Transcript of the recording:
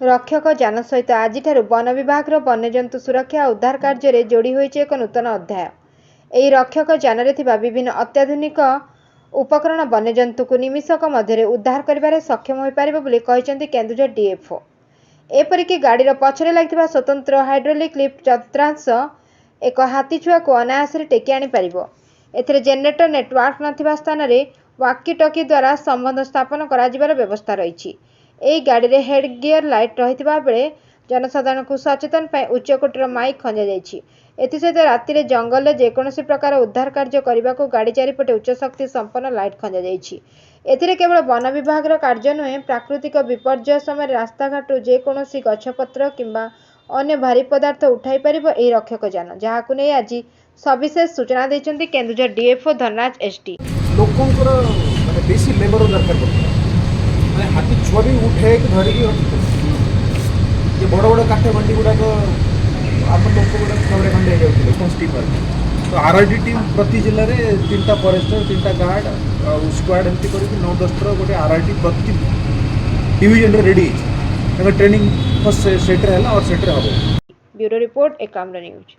रक्षक जान सहित आज वन विभाग वन्यजंतु सुरक्षा और उद्धार कार्य जोड़ी होइछि एक नूतन अध्याय। यह रक्षक जान विभिन्न अत्याधुनिक उपकरण वन्यजंतु को निमिषक मध्य उद्धार करिबारे सक्षम हो पारिबो बोली कहिसेंति केन्दुझर डीएफओ। एपरिक गाड़ीर पछरे लागिथिबा स्वतंत्र हाइड्रोलिक लिफ्ट यंत्रांश एक हाथी छुआ को अनायास टेकी आनी पारिबो। एथिरे जेनेरेटर नेटवर्क नथिबा स्थान रे वाकी टकी द्वारा संबंध स्थापन कराजिबार व्यवस्था रही। यह गाड़ी रे हेड गियर लाइट रही बेले जनसाधारण को सचेतन उच्चकोटीर माइक खंजा जाइछि। एथिसहित राति रे जंगल में जेकोसी प्रकार उद्धार कार्य करने को गाड़ी चारिपटे उच्च शक्ति संपन्न लाइट खंजा जाइछि। एथिरे केवल वन विभाग कार्य नुहे, प्राकृतिक विपर्यय समय रास्ताघाट जेकोसी गछपत्र किंबा अन्य भारी पदार्थ उठाई पारिबो एही रक्षक जान, जहाकु नै आज सविशेष सूचना दैछन्ति केन्दुझर डीएफओ धनराज एसटी। लोकंकर माने बेसी लेबर दरकार पड़ता माने हाथी छुआ भी उठे कि धरिकी ये बड़ बड़ काठे मंडी गुड़ा आम लोक गुड़ा खबरे खंडे जाते कन्स्टिपर तो आरआरडी टीम प्रति जिले में 3टा फॉरेस्टर 3टा गार्ड और स्क्वाड एमती करके 9-10 गोटे आरआरडी प्रति डिविजन रेडी ट्रेनिंग फर्स्ट सेटर है और सेटर हम। Bureau report Ekamra news.